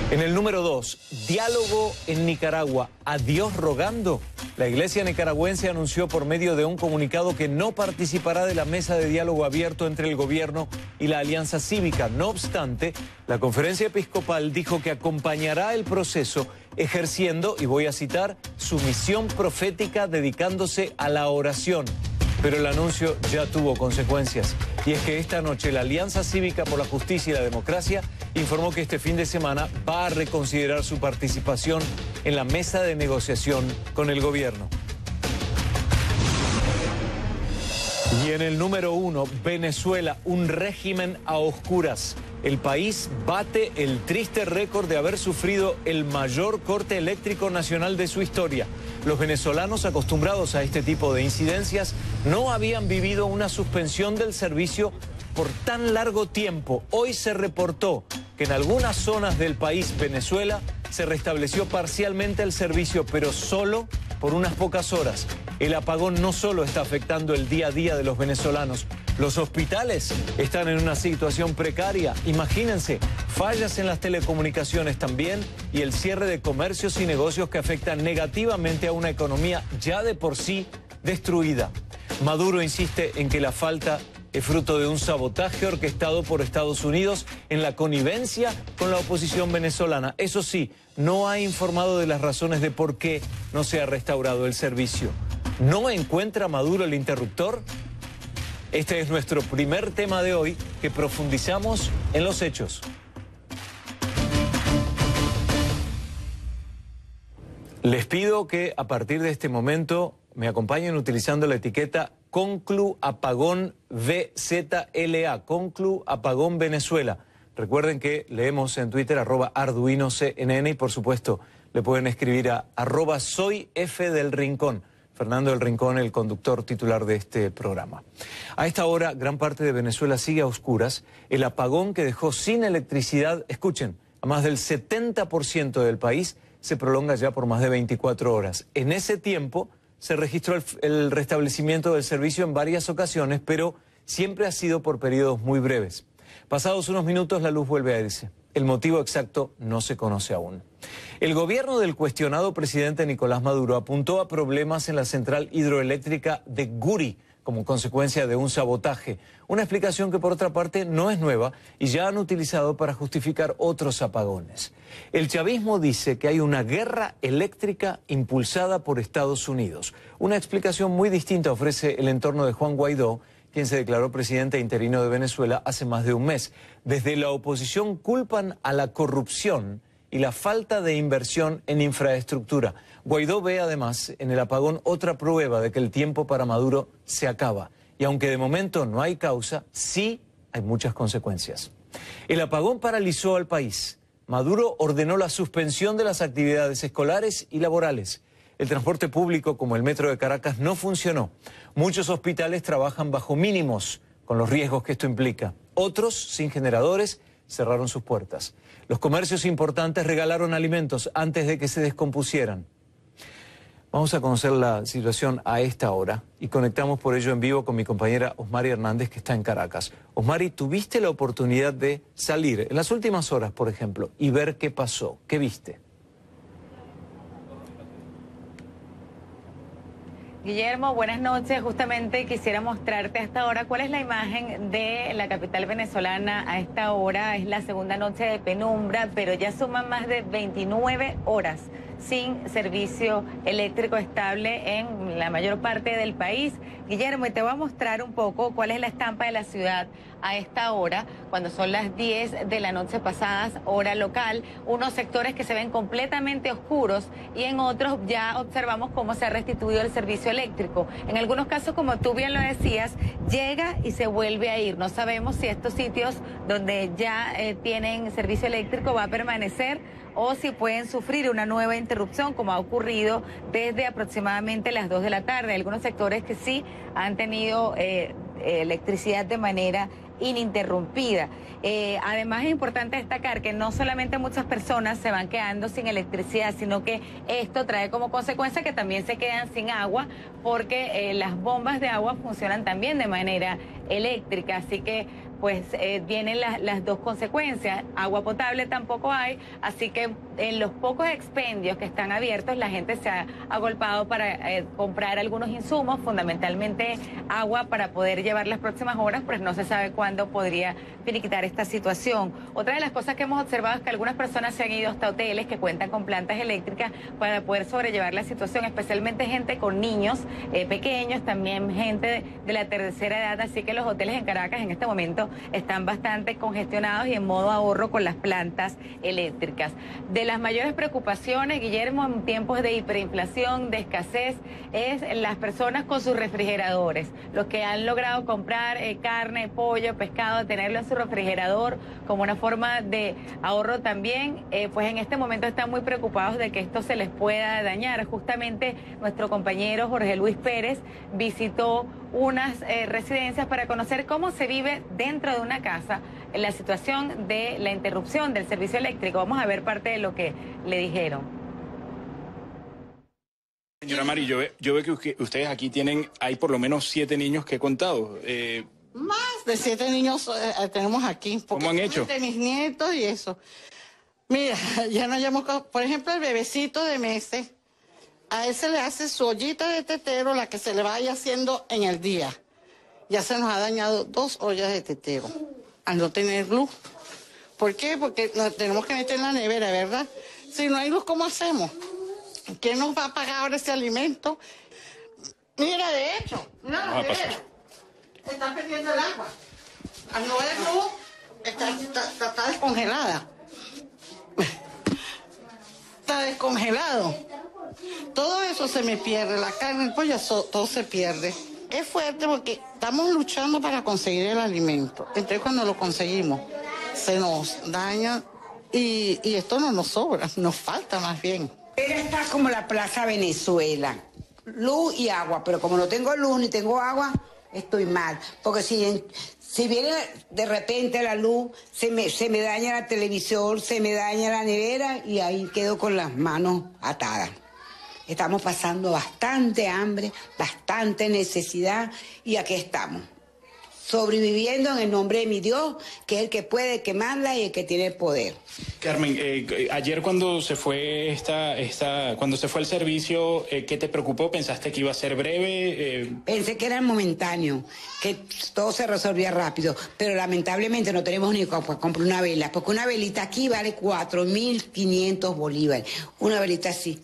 En el número 2, diálogo en Nicaragua, ¿a Dios rogando? La iglesia nicaragüense anunció por medio de un comunicado que no participará de la mesa de diálogo abierto entre el gobierno y la Alianza Cívica. No obstante, la conferencia episcopal dijo que acompañará el proceso ejerciendo, y voy a citar, su misión profética dedicándose a la oración. Pero el anuncio ya tuvo consecuencias. Y es que esta noche la Alianza Cívica por la Justicia y la Democracia informó que este fin de semana va a reconsiderar su participación en la mesa de negociación con el gobierno. Y en el número 1, Venezuela, un régimen a oscuras. El país bate el triste récord de haber sufrido el mayor corte eléctrico nacional de su historia. Los venezolanos acostumbrados a este tipo de incidencias no habían vivido una suspensión del servicio por tan largo tiempo. Hoy se reportó que en algunas zonas del país, Venezuela, se restableció parcialmente el servicio, pero solo por unas pocas horas. El apagón no solo está afectando el día a día de los venezolanos, los hospitales están en una situación precaria. Imagínense, fallas en las telecomunicaciones también y el cierre de comercios y negocios que afectan negativamente a una economía ya de por sí destruida. Maduro insiste en que la falta es fruto de un sabotaje orquestado por Estados Unidos en la connivencia con la oposición venezolana. Eso sí, no ha informado de las razones de por qué no se ha restaurado el servicio. ¿No encuentra Maduro el interruptor? Este es nuestro primer tema de hoy, que profundizamos en los hechos. Les pido que a partir de este momento me acompañen utilizando la etiqueta Conclu Apagón VZLA, Conclu Apagón Venezuela. Recuerden que leemos en Twitter @ArduinoCNN y por supuesto le pueden escribir a @soyfdelrincón. Fernando del Rincón, el conductor titular de este programa. A esta hora, gran parte de Venezuela sigue a oscuras. El apagón que dejó sin electricidad, escuchen, a más del 70% del país, se prolonga ya por más de 24 horas. En ese tiempo se registró el restablecimiento del servicio en varias ocasiones, pero siempre ha sido por periodos muy breves. Pasados unos minutos, la luz vuelve a irse. El motivo exacto no se conoce aún. El gobierno del cuestionado presidente Nicolás Maduro apuntó a problemas en la central hidroeléctrica de Guri como consecuencia de un sabotaje. Una explicación que por otra parte no es nueva y ya han utilizado para justificar otros apagones. El chavismo dice que hay una guerra eléctrica impulsada por Estados Unidos. Una explicación muy distinta ofrece el entorno de Juan Guaidó, quien se declaró presidente interino de Venezuela hace más de un mes. Desde la oposición culpan a la corrupción y la falta de inversión en infraestructura. Guaidó ve además en el apagón otra prueba de que el tiempo para Maduro se acaba. Y aunque de momento no hay causa, sí hay muchas consecuencias. El apagón paralizó al país. Maduro ordenó la suspensión de las actividades escolares y laborales. El transporte público, como el metro de Caracas, no funcionó. Muchos hospitales trabajan bajo mínimos, con los riesgos que esto implica. Otros, sin generadores, cerraron sus puertas. Los comercios importantes regalaron alimentos antes de que se descompusieran. Vamos a conocer la situación a esta hora y conectamos por ello en vivo con mi compañera Osmari Hernández, que está en Caracas. Osmari, ¿tuviste la oportunidad de salir en las últimas horas, por ejemplo, y ver qué pasó? ¿Qué viste? Guillermo, buenas noches. Justamente quisiera mostrarte a esta hora cuál es la imagen de la capital venezolana a esta hora. Es la segunda noche de penumbra, pero ya suman más de 29 horas sin servicio eléctrico estable en la mayor parte del país. Guillermo, y te voy a mostrar un poco cuál es la estampa de la ciudad a esta hora, cuando son las 10 de la noche pasadas, hora local. Unos sectores que se ven completamente oscuros y en otros ya observamos cómo se ha restituido el servicio eléctrico. En algunos casos, como tú bien lo decías, llega y se vuelve a ir. No sabemos si estos sitios donde ya tienen servicio eléctrico va a permanecer o si pueden sufrir una nueva interrupción, como ha ocurrido desde aproximadamente las 2 de la tarde. Hay algunos sectores que sí han tenido electricidad de manera ininterrumpida. Además es importante destacar que no solamente muchas personas se van quedando sin electricidad, sino que esto trae como consecuencia que también se quedan sin agua, porque las bombas de agua funcionan también de manera eléctrica, así que pues vienen las dos consecuencias. Agua potable tampoco hay, así que en los pocos expendios que están abiertos la gente se ha agolpado para comprar algunos insumos, fundamentalmente agua para poder llevar las próximas horas, pues no se sabe cuándo podría finiquitar esta situación. Otra de las cosas que hemos observado es que algunas personas se han ido hasta hoteles que cuentan con plantas eléctricas para poder sobrellevar la situación, especialmente gente con niños pequeños, también gente de la tercera edad, así que los hoteles en Caracas en este momento están bastante congestionados y en modo ahorro con las plantas eléctricas. De las mayores preocupaciones, Guillermo, en tiempos de hiperinflación, de escasez, es las personas con sus refrigeradores, los que han logrado comprar carne, pollo, pescado, tenerlo en su refrigerador como una forma de ahorro también, pues en este momento están muy preocupados de que esto se les pueda dañar. Justamente nuestro compañero Jorge Luis Pérez visitó unas residencias para conocer cómo se vive dentro de una casa en la situación de la interrupción del servicio eléctrico. Vamos a ver parte de lo que le dijeron. Señora Mari, yo veo que ustedes aquí hay por lo menos 7 niños que he contado. Más de 7 niños tenemos aquí. ¿Cómo han hecho? De mis nietos y eso. Mira, ya no hayamos... Por ejemplo, el bebecito de meses, a él se le hace su ollita de tetero, la que se le vaya haciendo en el día. Ya se nos ha dañado 2 ollas de tetero al no tener luz. ¿Por qué? Porque nos tenemos que meter en la nevera, ¿verdad? Si no hay luz, ¿cómo hacemos? ¿Quién nos va a pagar ahora ese alimento? Mira, de hecho, mira la nevera. Está perdiendo el agua. Al no haber luz, está descongelada. Está descongelado. Todo eso se me pierde, la carne, el pollo, todo se pierde. Es fuerte porque estamos luchando para conseguir el alimento. Entonces cuando lo conseguimos, se nos daña y esto no nos sobra, nos falta más bien. Está como la Plaza Venezuela, luz y agua, pero como no tengo luz ni tengo agua, estoy mal. Porque si viene de repente la luz, se me daña la televisión, se me daña la nevera y ahí quedo con las manos atadas. Estamos pasando bastante hambre, bastante necesidad y aquí estamos, sobreviviendo en el nombre de mi Dios, que es el que puede, el que manda y el que tiene el poder. Carmen, ayer cuando se fue cuando se fue el servicio, ¿qué te preocupó? ¿Pensaste que iba a ser breve? Pensé que era momentáneo, que todo se resolvía rápido, pero lamentablemente no tenemos ni para comprar una vela, porque una velita aquí vale 4.500 bolívares, una velita así.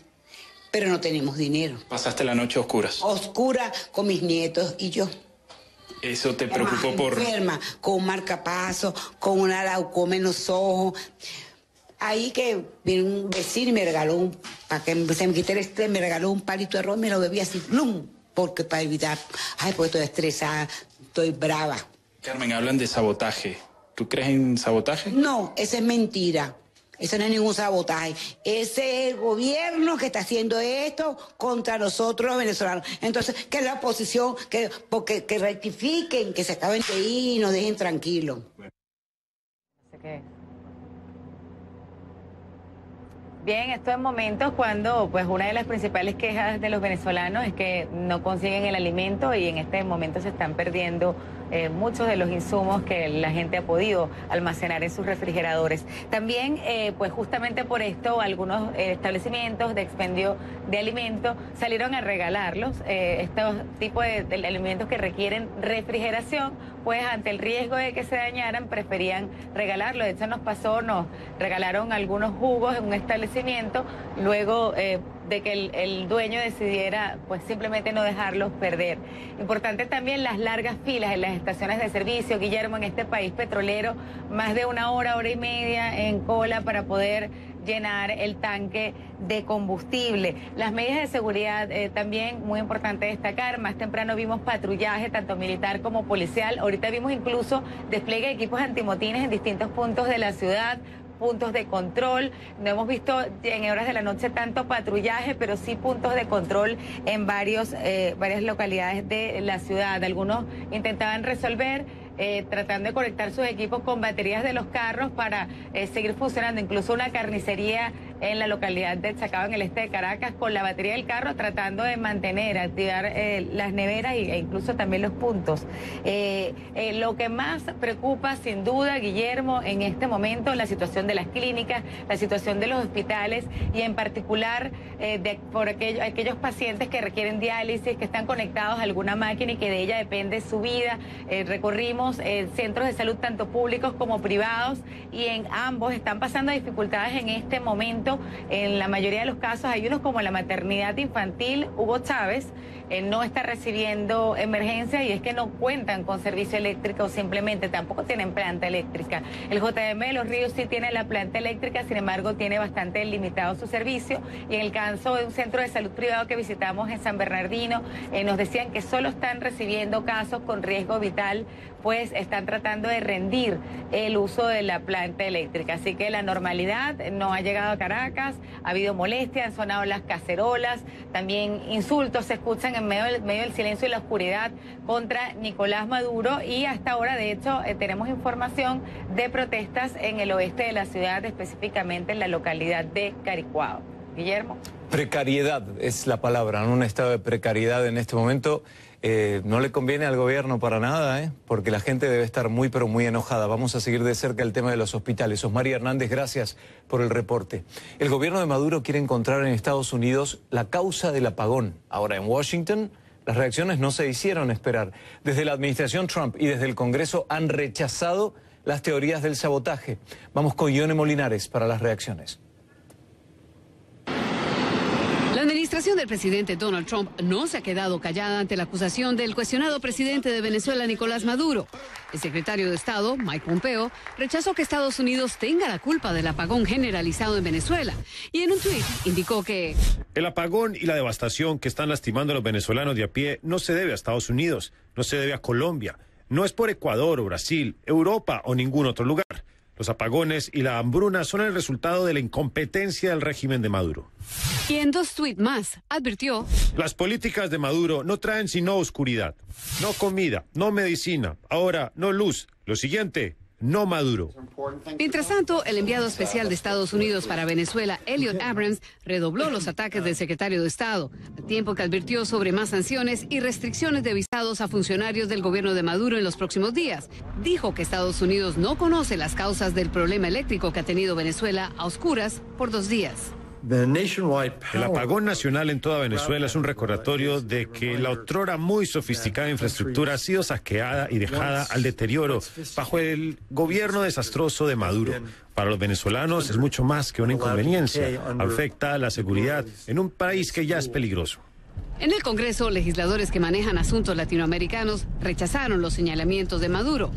Pero no tenemos dinero. ¿Pasaste la noche a oscuras? Oscura con mis nietos y yo. ¿Eso te preocupó por...? Enferma, con un marcapaso, con una glaucoma en los ojos. Ahí que vino un vecino y me regaló, para que se me quite el estrés, me regaló un palito de arroz, me lo bebí así, ¡plum! Porque para evitar, porque estoy estresada, estoy brava. Carmen, hablan de sabotaje. ¿Tú crees en sabotaje? No, esa es mentira. Eso no es ningún sabotaje. Ese es el gobierno que está haciendo esto contra nosotros los venezolanos. Entonces, que la oposición, que rectifiquen, que se acaben de ir y nos dejen tranquilos. Bien, esto en momentos cuando pues una de las principales quejas de los venezolanos es que no consiguen el alimento y en este momento se están perdiendo muchos de los insumos que la gente ha podido almacenar en sus refrigeradores. También, pues justamente por esto, algunos establecimientos de expendio de alimentos salieron a regalarlos, estos tipos de alimentos que requieren refrigeración, pues ante el riesgo de que se dañaran, preferían regalarlo. De hecho, nos regalaron algunos jugos en un establecimiento, luego de que el dueño decidiera pues simplemente no dejarlos perder. Importante también las largas filas en las estaciones de servicio, Guillermo, en este país petrolero, más de una hora y media en cola para poder llenar el tanque de combustible. Las medidas de seguridad también muy importante destacar. Más temprano vimos patrullaje tanto militar como policial. Ahorita vimos incluso despliegue de equipos antimotines en distintos puntos de la ciudad, puntos de control. No hemos visto en horas de la noche tanto patrullaje, pero sí puntos de control en varias localidades de la ciudad. Algunos intentaban resolver tratando de conectar sus equipos con baterías de los carros para seguir funcionando. Incluso una carnicería en la localidad de Chacao, en el este de Caracas, con la batería del carro, tratando de mantener, activar las neveras e incluso también los puntos. Lo que más preocupa, sin duda, Guillermo, en este momento, la situación de las clínicas, la situación de los hospitales y en particular por aquellos pacientes que requieren diálisis, que están conectados a alguna máquina y que de ella depende su vida. Recorrimos centros de salud tanto públicos como privados y en ambos están pasando dificultades en este momento. En la mayoría de los casos hay unos como la maternidad infantil Hugo Chávez, no está recibiendo emergencia y es que no cuentan con servicio eléctrico o simplemente tampoco tienen planta eléctrica. El JM de Los Ríos sí tiene la planta eléctrica, sin embargo tiene bastante limitado su servicio, y en el caso de un centro de salud privado que visitamos en San Bernardino, nos decían que solo están recibiendo casos con riesgo vital, pues están tratando de rendir el uso de la planta eléctrica. Así que la normalidad no ha llegado a Caracas, ha habido molestias, han sonado las cacerolas, también insultos se escuchan en medio del silencio y la oscuridad contra Nicolás Maduro, y hasta ahora, de hecho, tenemos información de protestas en el oeste de la ciudad, específicamente en la localidad de Caricuao. Guillermo. Precariedad es la palabra, en un estado de precariedad en este momento. No le conviene al gobierno para nada, porque la gente debe estar muy pero muy enojada. Vamos a seguir de cerca el tema de los hospitales. Osmaría Hernández, gracias por el reporte. El gobierno de Maduro quiere encontrar en Estados Unidos la causa del apagón. Ahora, en Washington, las reacciones no se hicieron esperar. Desde la administración Trump y desde el Congreso han rechazado las teorías del sabotaje. Vamos con Ione Molinares para las reacciones. La administración del presidente Donald Trump no se ha quedado callada ante la acusación del cuestionado presidente de Venezuela, Nicolás Maduro. El secretario de Estado, Mike Pompeo, rechazó que Estados Unidos tenga la culpa del apagón generalizado en Venezuela y en un tuit indicó que el apagón y la devastación que están lastimando a los venezolanos de a pie no se debe a Estados Unidos, no se debe a Colombia, no es por Ecuador o Brasil, Europa o ningún otro lugar. Los apagones y la hambruna son el resultado de la incompetencia del régimen de Maduro. Y en 2 tuits más advirtió: las políticas de Maduro no traen sino oscuridad, no comida, no medicina, ahora no luz. Lo siguiente, no Maduro. Mientras tanto, el enviado especial de Estados Unidos para Venezuela, Elliot Abrams, redobló los ataques del secretario de Estado, al tiempo que advirtió sobre más sanciones y restricciones de visados a funcionarios del gobierno de Maduro en los próximos días. Dijo que Estados Unidos no conoce las causas del problema eléctrico que ha tenido Venezuela a oscuras por 2 días. El apagón nacional en toda Venezuela es un recordatorio de que la otrora muy sofisticada infraestructura ha sido saqueada y dejada al deterioro bajo el gobierno desastroso de Maduro. Para los venezolanos es mucho más que una inconveniencia. Afecta a la seguridad en un país que ya es peligroso. En el Congreso, legisladores que manejan asuntos latinoamericanos rechazaron los señalamientos de Maduro.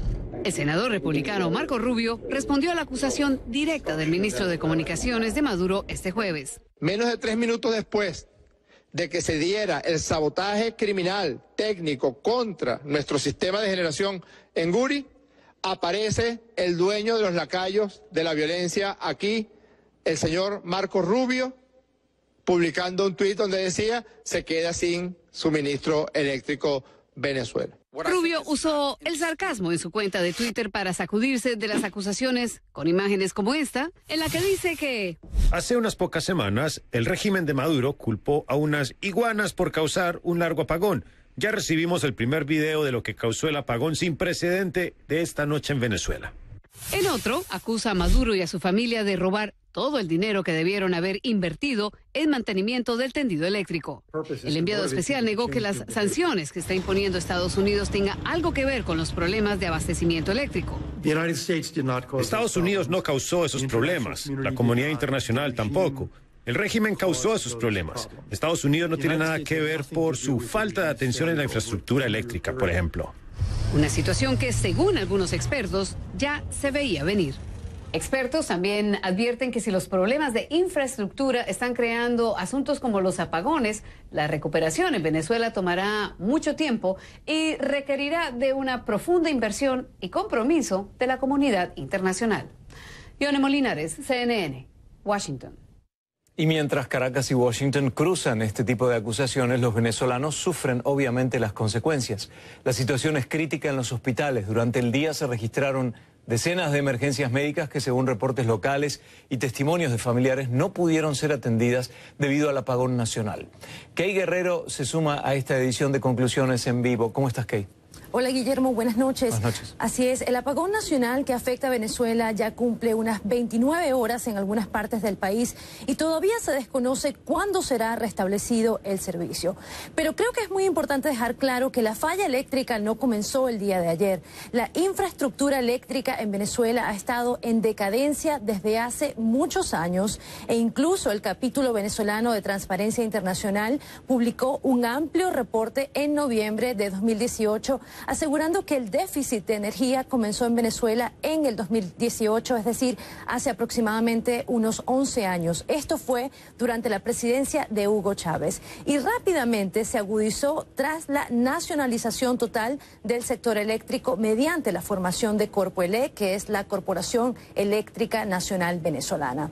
El senador republicano Marco Rubio respondió a la acusación directa del ministro de Comunicaciones de Maduro este jueves. Menos de 3 minutos después de que se diera el sabotaje criminal técnico contra nuestro sistema de generación en Guri, aparece el dueño de los lacayos de la violencia aquí, el señor Marco Rubio, publicando un tuit donde decía: se queda sin suministro eléctrico Venezuela. Rubio usó el sarcasmo en su cuenta de Twitter para sacudirse de las acusaciones con imágenes como esta, en la que dice que hace unas pocas semanas el régimen de Maduro culpó a unas iguanas por causar un largo apagón. Ya recibimos el primer video de lo que causó el apagón sin precedente de esta noche en Venezuela. En otro, acusa a Maduro y a su familia de robar todo el dinero que debieron haber invertido en mantenimiento del tendido eléctrico. El enviado especial negó que las sanciones que está imponiendo Estados Unidos tengan algo que ver con los problemas de abastecimiento eléctrico. Estados Unidos no causó esos problemas, la comunidad internacional tampoco. El régimen causó esos problemas. Estados Unidos no tiene nada que ver por su falta de atención en la infraestructura eléctrica, por ejemplo. Una situación que, según algunos expertos, ya se veía venir. Expertos también advierten que si los problemas de infraestructura están creando asuntos como los apagones, la recuperación en Venezuela tomará mucho tiempo y requerirá de una profunda inversión y compromiso de la comunidad internacional. Ione Molinares, CNN, Washington. Y mientras Caracas y Washington cruzan este tipo de acusaciones, los venezolanos sufren obviamente las consecuencias. La situación es crítica en los hospitales. Durante el día se registraron Decenas de emergencias médicas que, según reportes locales y testimonios de familiares, no pudieron ser atendidas debido al apagón nacional. Kay Guerrero se suma a esta edición de Conclusiones en Vivo. ¿Cómo estás, Kay? Hola, Guillermo, buenas noches. Buenas noches. Así es, el apagón nacional que afecta a Venezuela ya cumple unas 29 horas en algunas partes del país y todavía se desconoce cuándo será restablecido el servicio. Pero creo que es muy importante dejar claro que la falla eléctrica no comenzó el día de ayer. La infraestructura eléctrica en Venezuela ha estado en decadencia desde hace muchos años e incluso el capítulo venezolano de Transparencia Internacional publicó un amplio reporte en noviembre de 2018 asegurando que el déficit de energía comenzó en Venezuela en el 2018, es decir, hace aproximadamente unos 11 años. Esto fue durante la presidencia de Hugo Chávez y rápidamente se agudizó tras la nacionalización total del sector eléctrico mediante la formación de Corpoelec, que es la Corporación Eléctrica Nacional Venezolana.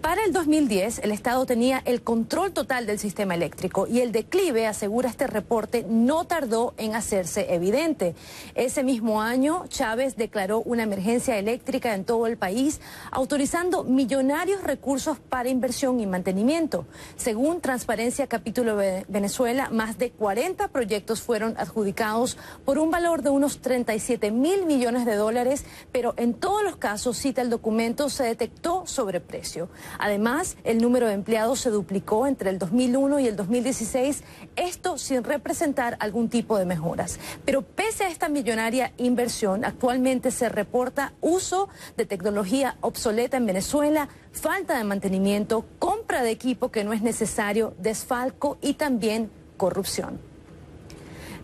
Para el 2010, el Estado tenía el control total del sistema eléctrico y el declive, asegura este reporte, no tardó en hacerse evidente. Ese mismo año, Chávez declaró una emergencia eléctrica en todo el país, autorizando millonarios recursos para inversión y mantenimiento. Según Transparencia Capítulo Venezuela, más de 40 proyectos fueron adjudicados por un valor de unos 37.000 millones de dólares, pero en todos los casos, cita el documento, se detectó sobreprecio. Además, el número de empleados se duplicó entre el 2001 y el 2016, esto sin representar algún tipo de mejoras. Pero pese a esta millonaria inversión, actualmente se reporta uso de tecnología obsoleta en Venezuela, falta de mantenimiento, compra de equipo que no es necesario, desfalco y también corrupción.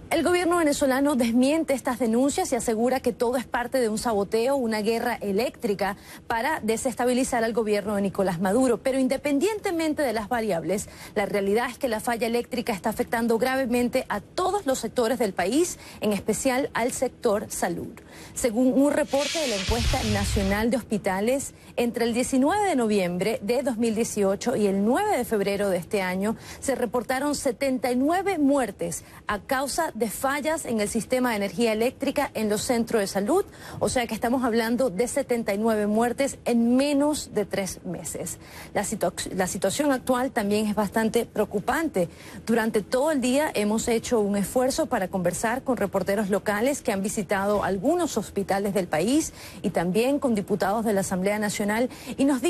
El gobierno venezolano desmiente estas denuncias y asegura que todo es parte de un saboteo, una guerra eléctrica para desestabilizar al gobierno de Nicolás Maduro. Pero independientemente de las variables, la realidad es que la falla eléctrica está afectando gravemente a todos los sectores del país, en especial al sector salud. Según un reporte de la encuesta nacional de hospitales, entre el 19 de noviembre de 2018 y el 9 de febrero de este año, se reportaron 79 muertes a causa de fallas en el sistema de energía eléctrica en los centros de salud, o sea que estamos hablando de 79 muertes en menos de 3 meses. La situación actual también es bastante preocupante. Durante todo el día hemos hecho un esfuerzo para conversar con reporteros locales que han visitado algunos hospitales del país y también con diputados de la Asamblea Nacional y nos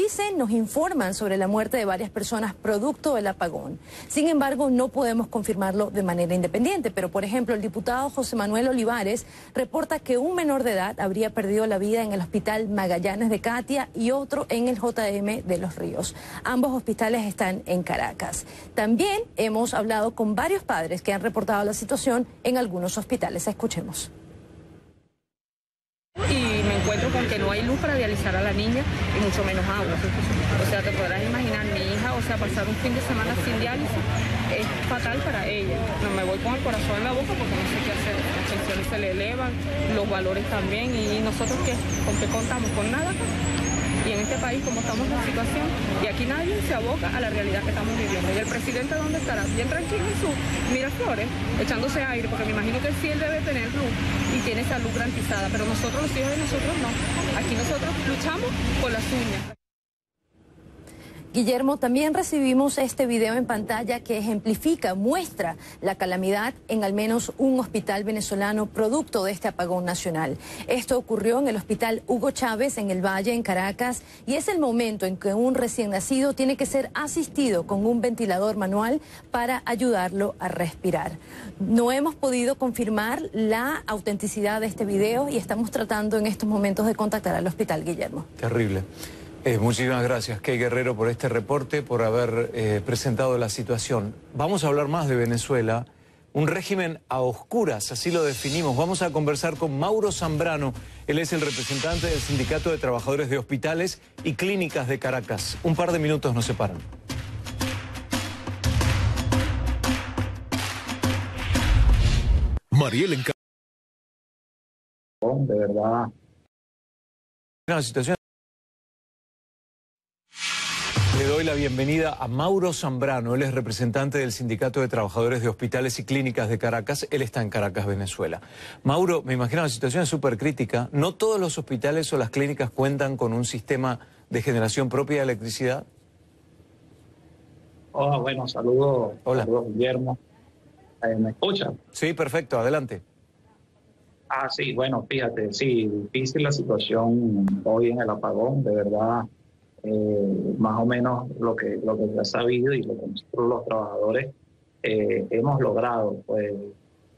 informan sobre la muerte de varias personas producto del apagón. Sin embargo, no podemos confirmarlo de manera independiente, pero por ejemplo, el diputado José Manuel Olivares reporta que un menor de edad habría perdido la vida en el Hospital Magallanes de Catia y otro en el JM de Los Ríos. Ambos hospitales están en Caracas. También hemos hablado con varios padres que han reportado la situación en algunos hospitales. Escuchemos. Y me encuentro con que no hay luz para dializar a la niña y mucho menos agua. O sea, te podrás imaginar, mi hija, o sea, pasar un fin de semana sin diálisis es fatal para ella. No me voy con el corazón en la boca porque no sé qué hacer. Las pensiones se le elevan, los valores también, y nosotros ¿con qué contamos? Con nada. Y en este país, como estamos en la situación, y aquí nadie se aboca a la realidad que estamos viviendo. ¿Y el presidente dónde estará? Bien tranquilo en su Miraflores, echándose aire, porque me imagino que sí él debe tener luz y tiene salud garantizada, pero nosotros, los hijos de nosotros, no. Aquí nosotros luchamos con las uñas. Guillermo, también recibimos este video en pantalla que ejemplifica, muestra la calamidad en al menos un hospital venezolano producto de este apagón nacional. Esto ocurrió en el Hospital Hugo Chávez en el Valle, en Caracas, y es el momento en que un recién nacido tiene que ser asistido con un ventilador manual para ayudarlo a respirar. No hemos podido confirmar la autenticidad de este video y estamos tratando en estos momentos de contactar al hospital, Guillermo. Terrible. Muchísimas gracias, Kay Guerrero, por este reporte, por haber presentado la situación. Vamos a hablar más de Venezuela, un régimen a oscuras, así lo definimos. Vamos a conversar con Mauro Zambrano, él es el representante del Sindicato de Trabajadores de Hospitales y Clínicas de Caracas. Un par de minutos nos separan. Mariel en de verdad. Una situación. Le doy doy la bienvenida a Mauro Zambrano. Él es representante del Sindicato de Trabajadores de Hospitales y Clínicas de Caracas. Él está en Caracas, Venezuela. Mauro, me imagino la situación es súper crítica. ¿No todos los hospitales o las clínicas cuentan con un sistema de generación propia de electricidad? Hola, bueno, saludos. Hola. Saludos, Guillermo. ¿Me escuchan? Sí, perfecto, adelante. Sí, bueno, fíjate, sí, difícil la situación hoy en el apagón, de verdad, más o menos lo que se ha sabido y lo que nosotros los trabajadores hemos logrado, pues,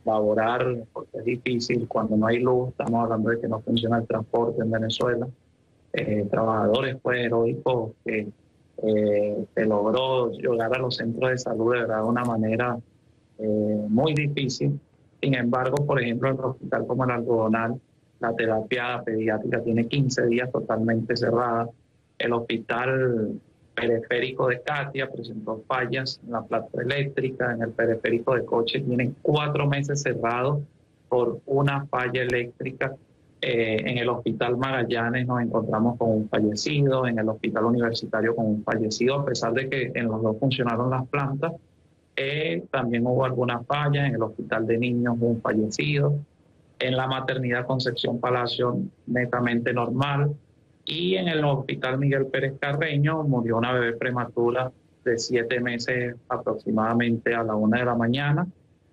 laborar, porque es difícil cuando no hay luz. Estamos hablando de que no funciona el transporte en Venezuela. Trabajadores, pues, heroicos que se logró llegar a los centros de salud de verdad de una manera muy difícil. Sin embargo, por ejemplo, en un hospital como el Algodonal, la terapia pediátrica tiene 15 días totalmente cerrada. El hospital periférico de Catia presentó fallas en la planta eléctrica. En el periférico de Coche tienen 4 meses cerrados por una falla eléctrica. En el hospital Magallanes nos encontramos con un fallecido, en el hospital universitario con un fallecido, a pesar de que en los dos funcionaron las plantas. También hubo algunas fallas. En el hospital de niños hubo un fallecido. En la maternidad Concepción Palacio, netamente normal. Y en el hospital Miguel Pérez Carreño murió una bebé prematura de 7 meses aproximadamente a la 1 de la mañana.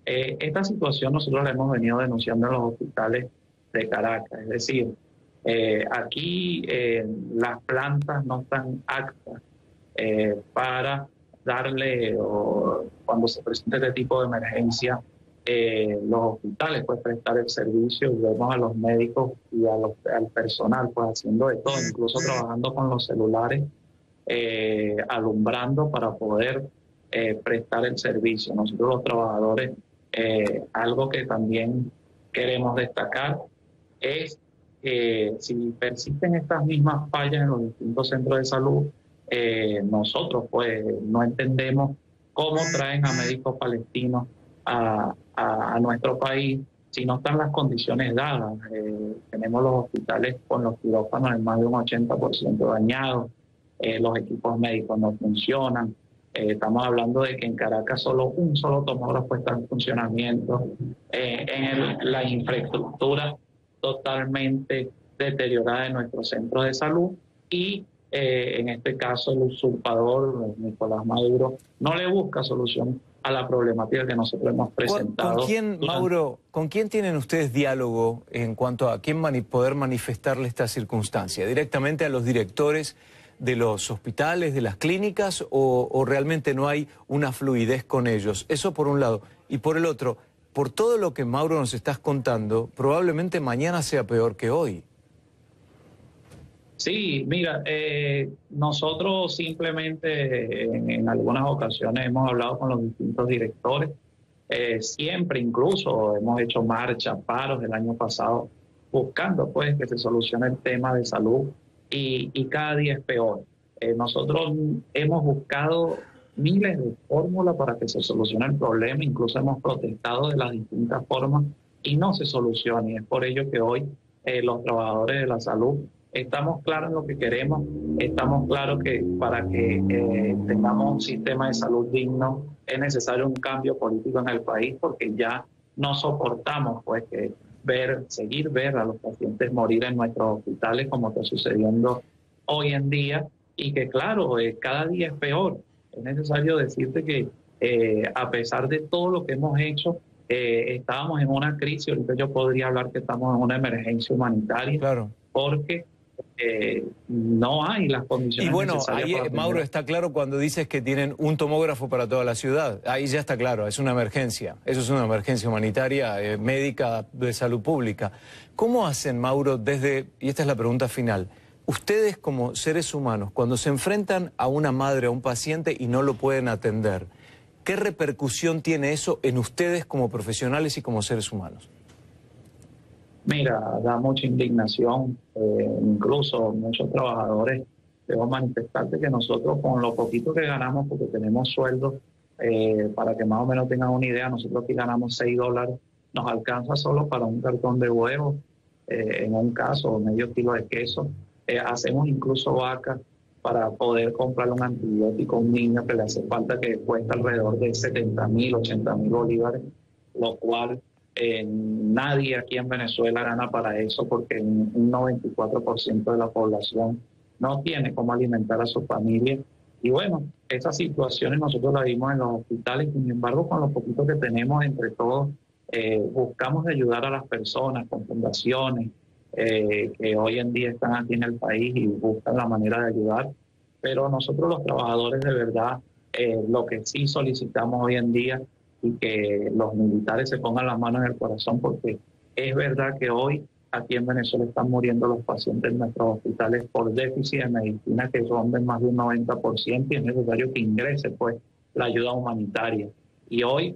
Esta situación nosotros la hemos venido denunciando en los hospitales de Caracas. Es decir, aquí las plantas no están aptas para darle, cuando se presenta este tipo de emergencia, los hospitales, pues, prestar el servicio. Y vemos a los médicos y al personal, pues, haciendo de todo, incluso trabajando con los celulares, alumbrando para poder prestar el servicio. Nosotros los trabajadores, algo que también queremos destacar es que si persisten estas mismas fallas en los distintos centros de salud, nosotros, pues, no entendemos cómo traen a médicos palestinos a nuestro país si no están las condiciones dadas. Tenemos los hospitales con los quirófanos en más de un 80% dañados, los equipos médicos no funcionan. Estamos hablando de que en Caracas solo un solo tomógrafo está en funcionamiento, la infraestructura totalmente deteriorada de nuestros centros de salud, y en este caso el usurpador Nicolás Maduro no le busca solución a la problemática que nosotros hemos presentado. ¿Con quién, Mauro, con quién tienen ustedes diálogo en cuanto a quién poder manifestarle esta circunstancia? ¿Directamente a los directores de los hospitales, de las clínicas, o realmente no hay una fluidez con ellos? Eso por un lado. Y por el otro, por todo lo que, Mauro, nos estás contando, probablemente mañana sea peor que hoy. Sí, mira, nosotros simplemente en algunas ocasiones hemos hablado con los distintos directores, siempre incluso hemos hecho marchas, paros el año pasado, buscando, pues, que se solucione el tema de salud, y cada día es peor. Nosotros hemos buscado miles de fórmulas para que se solucione el problema, incluso hemos protestado de las distintas formas y no se soluciona, y es por ello que hoy los trabajadores de la salud estamos claros en lo que queremos. Estamos claros que para que tengamos un sistema de salud digno es necesario un cambio político en el país, porque ya no soportamos, pues, que seguir ver a los pacientes morir en nuestros hospitales como está sucediendo hoy en día, y que, claro, cada día es peor. Es necesario decirte que a pesar de todo lo que hemos hecho, estábamos en una crisis. Ahorita yo podría hablar que estamos en una emergencia humanitaria, claro, porque no hay las condiciones. Y bueno, necesarias. ahí, Mauro, está claro cuando dices que tienen un tomógrafo para toda la ciudad. Ahí ya está claro, es una emergencia. Eso es una emergencia humanitaria, médica, de salud pública. ¿Cómo hacen, Mauro, y esta es la pregunta final, ustedes como seres humanos, cuando se enfrentan a una madre, a un paciente y no lo pueden atender, qué repercusión tiene eso en ustedes como profesionales y como seres humanos? Mira, da mucha indignación, incluso muchos trabajadores, debo manifestarte que nosotros con lo poquito que ganamos, porque tenemos sueldos, para que más o menos tengan una idea, nosotros aquí ganamos $6, nos alcanza solo para un cartón de huevos, en un caso, medio kilo de queso, hacemos incluso vacas para poder comprarle un antibiótico a un niño que le hace falta, que cuesta alrededor de 70.000, 80.000 bolívares, lo cual nadie aquí en Venezuela gana para eso, porque un 94% de la población no tiene cómo alimentar a su familia. Y bueno, esas situaciones nosotros las vimos en los hospitales. Sin embargo, con lo poquito que tenemos entre todos, buscamos ayudar a las personas con fundaciones que hoy en día están aquí en el país y buscan la manera de ayudar. Pero nosotros los trabajadores, de verdad, lo que sí solicitamos hoy en día, y que los militares se pongan las manos en el corazón, porque es verdad que hoy aquí en Venezuela están muriendo los pacientes en nuestros hospitales por déficit de medicina, que ronden más de un 90%, y es necesario que ingrese pues la ayuda humanitaria. Y hoy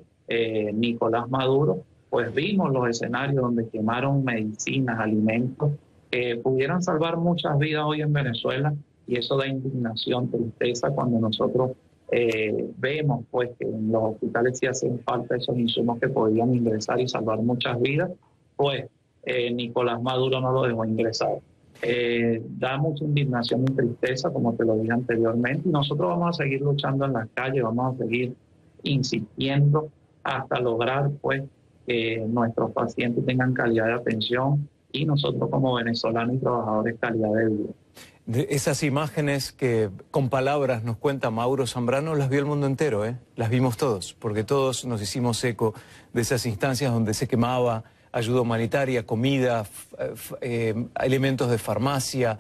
Nicolás Maduro, pues vimos los escenarios donde quemaron medicinas, alimentos, que pudieran salvar muchas vidas hoy en Venezuela, y eso da indignación, tristeza, cuando nosotros vemos pues que en los hospitales sí hacen falta esos insumos que podían ingresar y salvar muchas vidas. Pues Nicolás Maduro no lo dejó ingresar. Da mucha indignación y tristeza, como te lo dije anteriormente, y nosotros vamos a seguir luchando en las calles, vamos a seguir insistiendo hasta lograr pues que nuestros pacientes tengan calidad de atención y nosotros como venezolanos y trabajadores calidad de vida. De esas imágenes que con palabras nos cuenta Mauro Zambrano, las vio el mundo entero, las vimos todos, porque todos nos hicimos eco de esas instancias donde se quemaba ayuda humanitaria, comida, elementos de farmacia,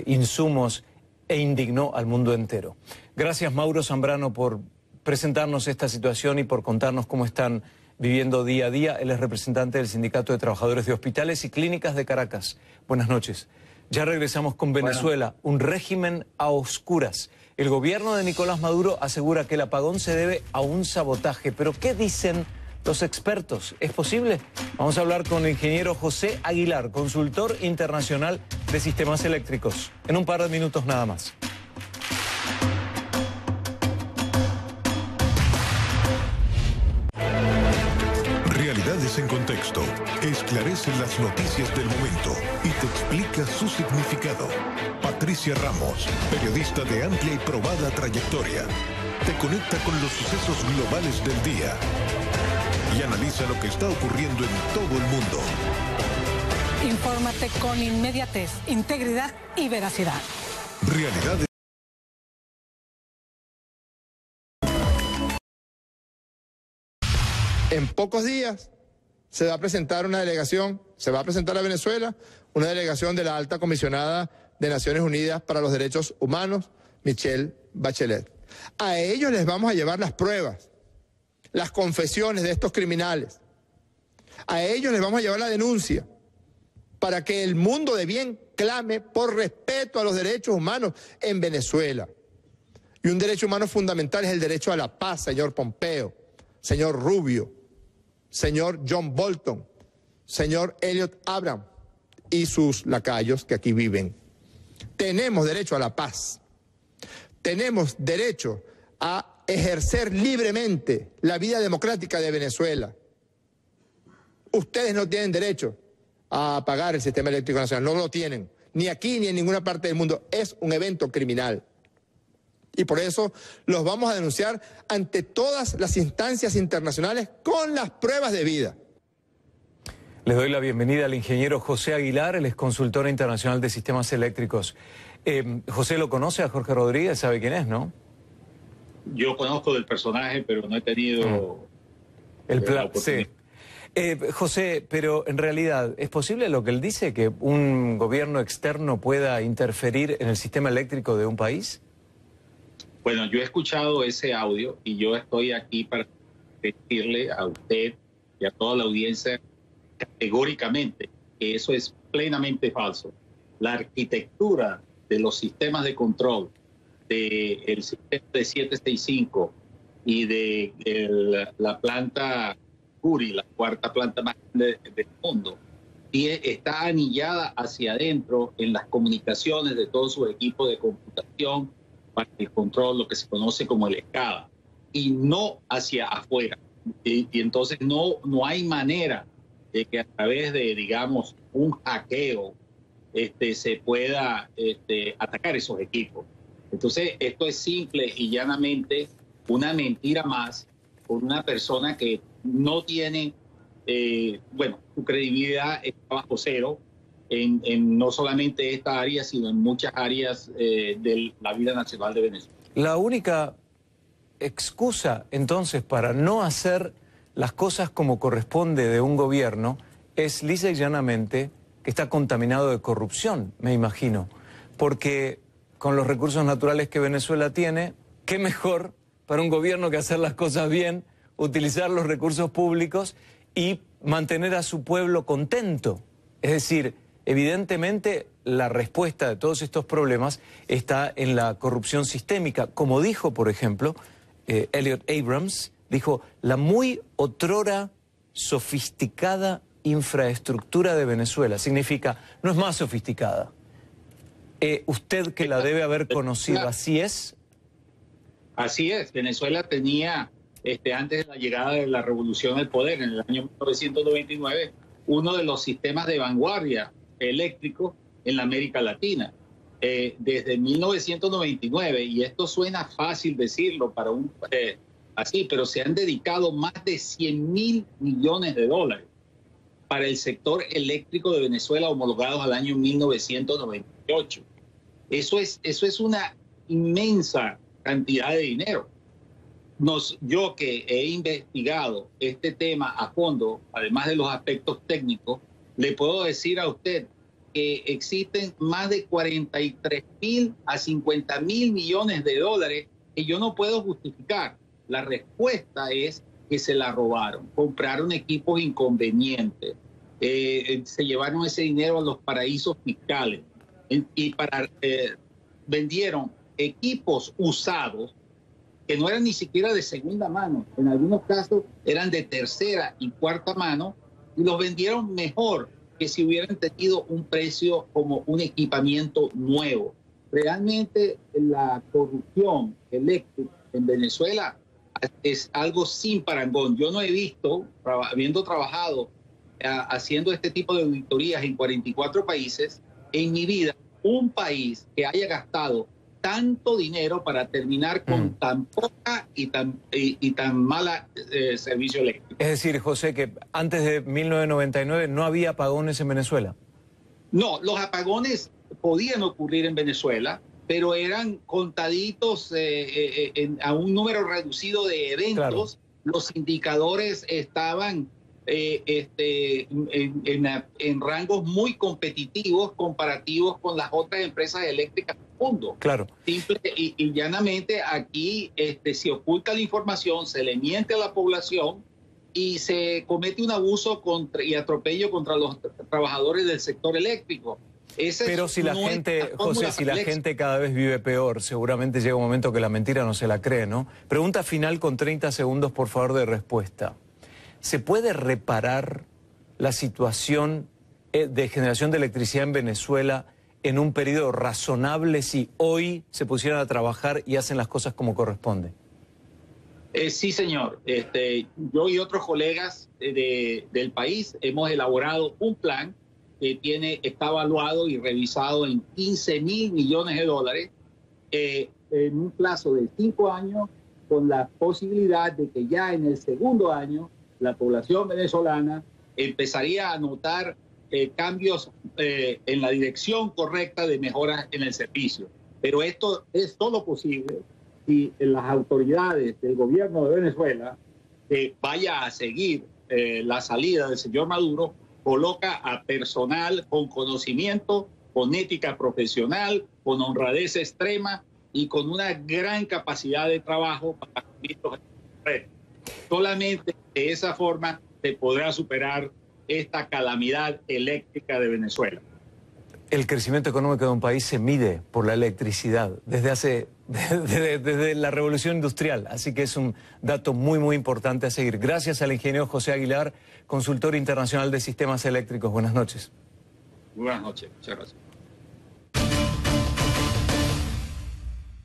insumos, e indignó al mundo entero. Gracias, Mauro Zambrano, por presentarnos esta situación y por contarnos cómo están viviendo día a día. Él es representante del Sindicato de Trabajadores de Hospitales y Clínicas de Caracas. Buenas noches. Ya regresamos con Venezuela, un régimen a oscuras. El gobierno de Nicolás Maduro asegura que el apagón se debe a un sabotaje. ¿Pero qué dicen los expertos? ¿Es posible? Vamos a hablar con el ingeniero José Aguilar, consultor internacional de sistemas eléctricos. En un par de minutos nada más. Realidades en contexto. Esclarece las noticias del momento y te explica su significado. Patricia Ramos, periodista de amplia y probada trayectoria, te conecta con los sucesos globales del día y analiza lo que está ocurriendo en todo el mundo. Infórmate con inmediatez, integridad y veracidad. Realidades. En pocos días se va a presentar una delegación, se va a presentar a Venezuela una delegación de la alta comisionada de Naciones Unidas para los Derechos Humanos, Michelle Bachelet. A ellos les vamos a llevar las pruebas, las confesiones de estos criminales. A ellos les vamos a llevar la denuncia para que el mundo de bien clame por respeto a los derechos humanos en Venezuela. Y un derecho humano fundamental es el derecho a la paz, señor Pompeo, señor Rubio, señor John Bolton, señor Elliot Abrams y sus lacayos que aquí viven. Tenemos derecho a la paz. Tenemos derecho a ejercer libremente la vida democrática de Venezuela. Ustedes no tienen derecho a apagar el sistema eléctrico nacional, no lo tienen, ni aquí ni en ninguna parte del mundo. Es un evento criminal. Y por eso los vamos a denunciar ante todas las instancias internacionales con las pruebas de vida. Le doy la bienvenida al ingeniero José Aguilar, él es consultor internacional de sistemas eléctricos. José lo conoce a Jorge Rodríguez, sabe quién es, ¿no? Yo conozco del personaje, pero no he tenido la oportunidad. Sí. José, pero en realidad, ¿es posible lo que él dice, que un gobierno externo pueda interferir en el sistema eléctrico de un país? Bueno, yo he escuchado ese audio y yo estoy aquí para decirle a usted y a toda la audiencia categóricamente que eso es plenamente falso. La arquitectura de los sistemas de control del sistema de 765 y de la planta Curi, la cuarta planta más grande del mundo, y está anillada hacia adentro en las comunicaciones de todo su equipo de computación para el control, lo que se conoce como el SCADA, y no hacia afuera. Y entonces no hay manera de que a través de, digamos, un hackeo se pueda atacar esos equipos. Entonces, esto es simple y llanamente una mentira más por una persona que no tiene, su credibilidad está bajo cero en no solamente esta área, sino en muchas áreas de la vida nacional de Venezuela. La única excusa, entonces, para no hacer las cosas como corresponde de un gobierno es lisa y llanamente que está contaminado de corrupción, me imagino. Porque con los recursos naturales que Venezuela tiene, ¿qué mejor para un gobierno que hacer las cosas bien, utilizar los recursos públicos y mantener a su pueblo contento? Es decir, evidentemente la respuesta de todos estos problemas está en la corrupción sistémica. Como dijo, por ejemplo, Elliot Abrams, dijo, la muy otrora sofisticada infraestructura de Venezuela. Significa, no es más sofisticada. Usted que la debe haber conocido, ¿así es? Así es. Venezuela tenía, antes de la llegada de la revolución al poder, en el año 1999, uno de los sistemas de vanguardia eléctricos en la América Latina. Desde 1999, y esto suena fácil decirlo para un así, pero se han dedicado más de 100.000 millones de dólares para el sector eléctrico de Venezuela homologados al año 1998. Eso es una inmensa cantidad de dinero. Yo que he investigado este tema a fondo, además de los aspectos técnicos, le puedo decir a usted que existen más de 43.000 a 50.000 millones de dólares que yo no puedo justificar. La respuesta es que se la robaron, compraron equipos inconvenientes, se llevaron ese dinero a los paraísos fiscales y vendieron equipos usados que no eran ni siquiera de segunda mano, en algunos casos eran de tercera y cuarta mano, y los vendieron mejor que si hubieran tenido un precio como un equipamiento nuevo. Realmente la corrupción eléctrica en Venezuela es algo sin parangón. Yo no he visto, habiendo trabajado haciendo este tipo de auditorías en 44 países, en mi vida, un país que haya gastado tanto dinero para terminar con tan poca y tan mala servicio eléctrico. Es decir, José, que antes de 1999 no había apagones en Venezuela. No, los apagones podían ocurrir en Venezuela, pero eran contaditos a un número reducido de eventos. Claro. Los indicadores estaban en rangos muy competitivos comparativos con las otras empresas eléctricas del mundo. Claro. Simple y llanamente aquí se oculta la información, se le miente a la población y se comete un abuso y atropello contra los trabajadores del sector eléctrico. Pero si la gente, José, si la gente cada vez vive peor, seguramente llega un momento que la mentira no se la cree, ¿no? Pregunta final con 30 segundos, por favor, de respuesta. ¿Se puede reparar la situación de generación de electricidad en Venezuela en un periodo razonable si hoy se pusieran a trabajar y hacen las cosas como corresponde? Sí, señor. Yo y otros colegas del país hemos elaborado un plan que está evaluado y revisado en 15.000 millones de dólares en un plazo de 5 años, con la posibilidad de que ya en el segundo año la población venezolana empezaría a notar cambios en la dirección correcta de mejoras en el servicio. Pero esto es solo posible si las autoridades del gobierno de Venezuela, que vaya a seguir la salida del señor Maduro, coloca a personal con conocimiento, con ética profesional, con honradez extrema y con una gran capacidad de trabajo para cumplir los retos. Solamente de esa forma se podrá superar esta calamidad eléctrica de Venezuela. El crecimiento económico de un país se mide por la electricidad desde la revolución industrial, así que es un dato muy, muy importante a seguir. Gracias al ingeniero José Aguilar, consultor internacional de sistemas eléctricos. Buenas noches. Buenas noches, muchas gracias.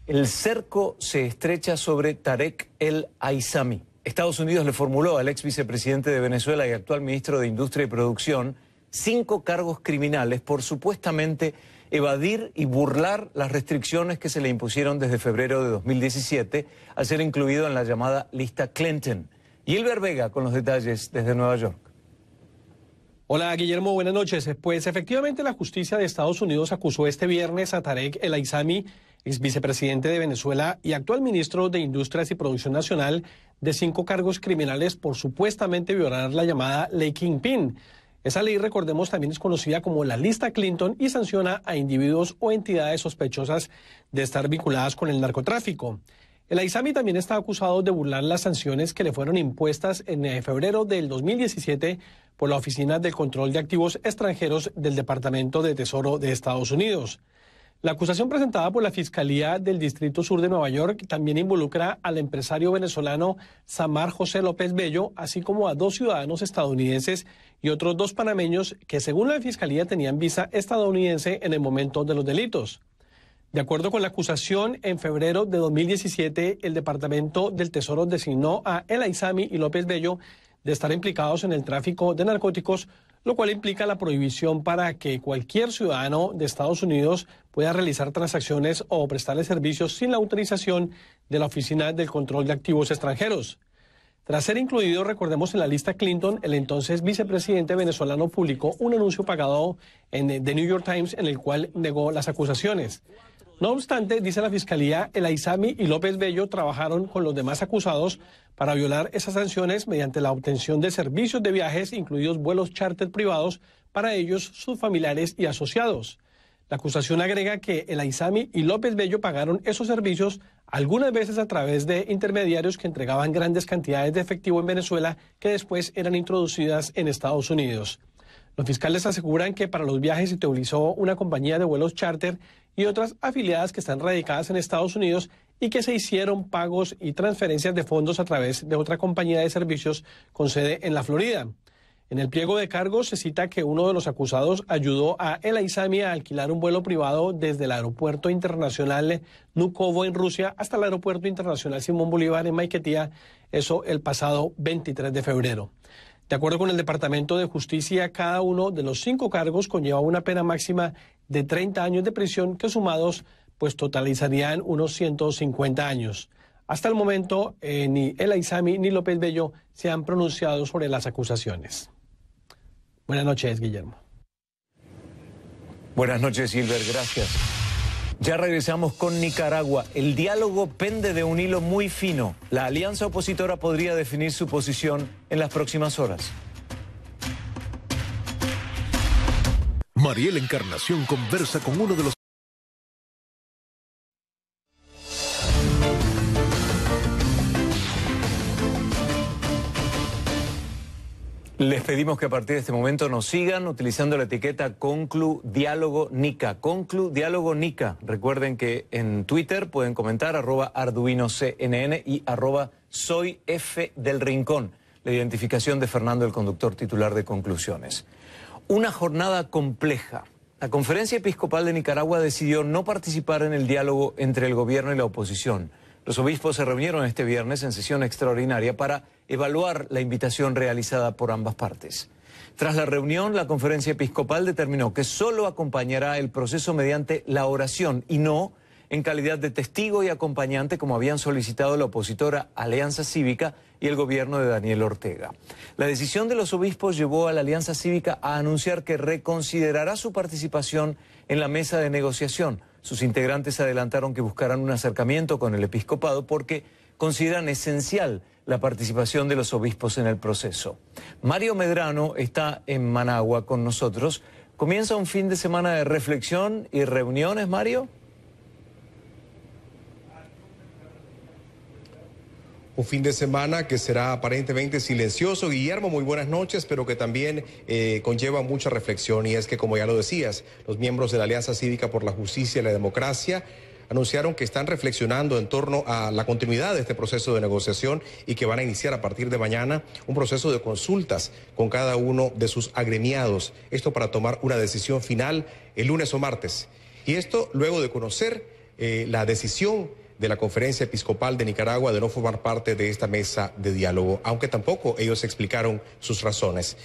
El cerco se estrecha sobre Tarek El Aissami. Estados Unidos le formuló al ex vicepresidente de Venezuela y actual ministro de Industria y Producción 5 cargos criminales por supuestamente evadir y burlar las restricciones que se le impusieron desde febrero de 2017 al ser incluido en la llamada lista Clinton. Gilbert Vega con los detalles desde Nueva York. Hola Guillermo, buenas noches. Pues efectivamente la justicia de Estados Unidos acusó este viernes a Tarek El Aissami, ex vicepresidente de Venezuela y actual ministro de Industrias y Producción Nacional, de 5 cargos criminales por supuestamente violar la llamada Ley Kingpin. Esa ley, recordemos, también es conocida como la lista Clinton y sanciona a individuos o entidades sospechosas de estar vinculadas con el narcotráfico. El Aissami también está acusado de burlar las sanciones que le fueron impuestas en febrero del 2017 por la Oficina del Control de Activos Extranjeros del Departamento de Tesoro de Estados Unidos. La acusación presentada por la Fiscalía del Distrito Sur de Nueva York también involucra al empresario venezolano Samar José López Bello, así como a 2 ciudadanos estadounidenses y otros 2 panameños que, según la Fiscalía, tenían visa estadounidense en el momento de los delitos. De acuerdo con la acusación, en febrero de 2017, el Departamento del Tesoro designó a El Aissami y López Bello de estar implicados en el tráfico de narcóticos, lo cual implica la prohibición para que cualquier ciudadano de Estados Unidos pueda realizar transacciones o prestarle servicios sin la autorización de la Oficina del Control de Activos Extranjeros. Tras ser incluido, recordemos, en la lista Clinton, el entonces vicepresidente venezolano publicó un anuncio pagado en The New York Times en el cual negó las acusaciones. No obstante, dice la Fiscalía, El Aissami y López Bello trabajaron con los demás acusados para violar esas sanciones mediante la obtención de servicios de viajes, incluidos vuelos charter privados, para ellos, sus familiares y asociados. La acusación agrega que El Aissami y López Bello pagaron esos servicios algunas veces a través de intermediarios que entregaban grandes cantidades de efectivo en Venezuela que después eran introducidas en Estados Unidos. Los fiscales aseguran que para los viajes se utilizó una compañía de vuelos charter y otras afiliadas que están radicadas en Estados Unidos y que se hicieron pagos y transferencias de fondos a través de otra compañía de servicios con sede en la Florida. En el pliego de cargos se cita que uno de los acusados ayudó a El Aissami a alquilar un vuelo privado desde el aeropuerto internacional Vnukovo en Rusia hasta el aeropuerto internacional Simón Bolívar en Maiquetía, eso el pasado 23 de febrero. De acuerdo con el Departamento de Justicia, cada uno de los 5 cargos conlleva una pena máxima de 30 años de prisión que sumados pues totalizarían unos 150 años. Hasta el momento, ni El Aissami ni López Bello se han pronunciado sobre las acusaciones. Buenas noches, Guillermo. Buenas noches, Gilbert, gracias. Ya regresamos con Nicaragua. El diálogo pende de un hilo muy fino. La alianza opositora podría definir su posición en las próximas horas. Mariela Encarnación conversa con uno de los... Les pedimos que a partir de este momento nos sigan utilizando la etiqueta Conclu Diálogo Nica. Conclu Diálogo Nica. Recuerden que en Twitter pueden comentar @ArduinoCNN y @SoyFDelRincón. La identificación de Fernando, el conductor titular de Conclusiones. Una jornada compleja. La Conferencia Episcopal de Nicaragua decidió no participar en el diálogo entre el gobierno y la oposición. Los obispos se reunieron este viernes en sesión extraordinaria para evaluar la invitación realizada por ambas partes. Tras la reunión, la Conferencia Episcopal determinó que solo acompañará el proceso mediante la oración y no en calidad de testigo y acompañante como habían solicitado la opositora Alianza Cívica y el gobierno de Daniel Ortega. La decisión de los obispos llevó a la Alianza Cívica a anunciar que reconsiderará su participación en la mesa de negociación. Sus integrantes adelantaron que buscarán un acercamiento con el episcopado porque consideran esencial la participación de los obispos en el proceso. Mario Medrano está en Managua con nosotros. ¿Comienza un fin de semana de reflexión y reuniones, Mario? Un fin de semana que será aparentemente silencioso. Guillermo, muy buenas noches, pero que también conlleva mucha reflexión. Y es que, como ya lo decías, los miembros de la Alianza Cívica por la Justicia y la Democracia anunciaron que están reflexionando en torno a la continuidad de este proceso de negociación y que van a iniciar a partir de mañana un proceso de consultas con cada uno de sus agremiados. Esto para tomar una decisión final el lunes o martes. Y esto luego de conocer la decisión de la Conferencia Episcopal de Nicaragua de no formar parte de esta mesa de diálogo, aunque tampoco ellos explicaron sus razones.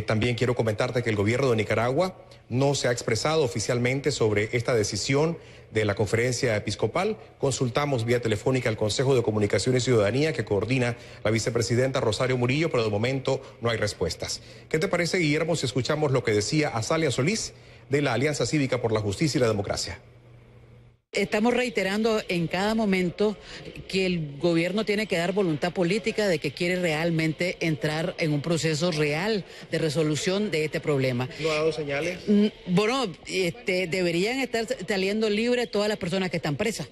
También quiero comentarte que el gobierno de Nicaragua no se ha expresado oficialmente sobre esta decisión de la Conferencia Episcopal. Consultamos vía telefónica al Consejo de Comunicación y Ciudadanía que coordina la vicepresidenta Rosario Murillo, pero de momento no hay respuestas. ¿Qué te parece, Guillermo, si escuchamos lo que decía Azalia Solís de la Alianza Cívica por la Justicia y la Democracia? Estamos reiterando en cada momento que el gobierno tiene que dar voluntad política de que quiere realmente entrar en un proceso real de resolución de este problema. ¿No ha dado señales? Bueno, deberían estar saliendo libres todas las personas que están presas,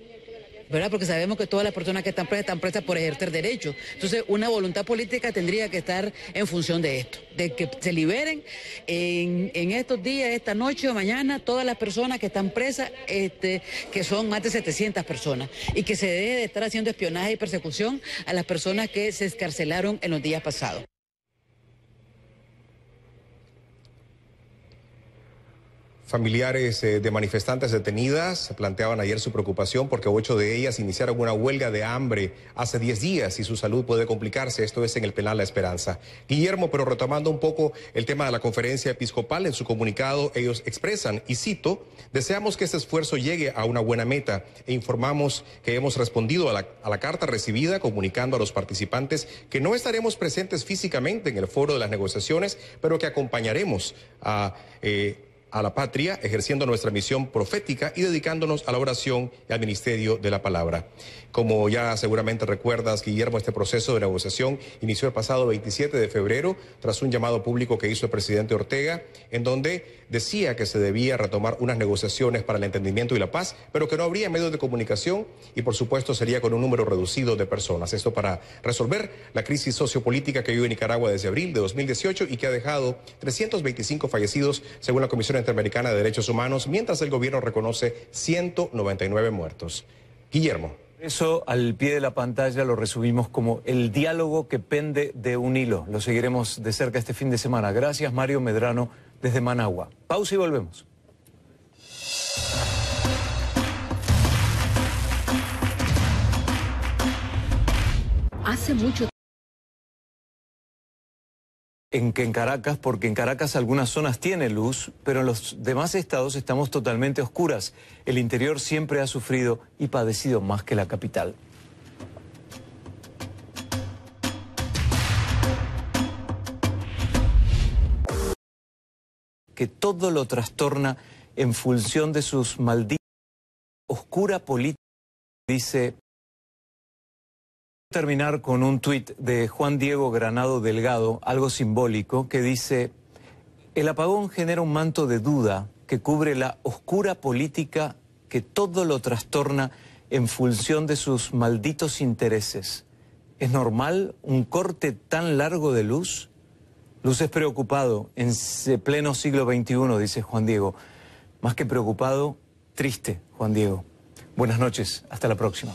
¿verdad? Porque sabemos que todas las personas que están presas por ejercer derechos. Entonces, una voluntad política tendría que estar en función de esto, de que se liberen en estos días, esta noche o mañana, todas las personas que están presas, que son más de 700 personas, y que se deje de estar haciendo espionaje y persecución a las personas que se excarcelaron en los días pasados. Familiares de manifestantes detenidas planteaban ayer su preocupación porque 8 de ellas iniciaron una huelga de hambre hace 10 días y su salud puede complicarse. Esto es en el penal La Esperanza. Guillermo, pero retomando un poco el tema de la Conferencia Episcopal, en su comunicado ellos expresan, y cito, deseamos que este esfuerzo llegue a una buena meta e informamos que hemos respondido a la carta recibida comunicando a los participantes que no estaremos presentes físicamente en el foro de las negociaciones, pero que acompañaremos a la patria, ejerciendo nuestra misión profética y dedicándonos a la oración y al ministerio de la palabra. Como ya seguramente recuerdas, Guillermo, este proceso de negociación inició el pasado 27 de febrero tras un llamado público que hizo el presidente Ortega, en donde decía que se debía retomar unas negociaciones para el entendimiento y la paz, pero que no habría medios de comunicación y por supuesto sería con un número reducido de personas. Esto para resolver la crisis sociopolítica que vive Nicaragua desde abril de 2018 y que ha dejado 325 fallecidos según la Comisión Interamericana de Derechos Humanos, mientras el gobierno reconoce 199 muertos. Guillermo. Eso al pie de la pantalla lo resumimos como el diálogo que pende de un hilo. Lo seguiremos de cerca este fin de semana. Gracias, Mario Medrano, desde Managua. Pausa y volvemos. Hace mucho en Caracas, porque en Caracas algunas zonas tienen luz, pero en los demás estados estamos totalmente oscuras. El interior siempre ha sufrido y padecido más que la capital. Que todo lo trastorna en función de sus malditas oscura política, dice. Terminar con un tuit de Juan Diego Granado Delgado, algo simbólico, que dice: el apagón genera un manto de duda que cubre la oscura política que todo lo trastorna en función de sus malditos intereses. ¿Es normal un corte tan largo de luz? Luz es preocupado en pleno siglo XXI, dice Juan Diego. Más que preocupado, triste, Juan Diego. Buenas noches, hasta la próxima.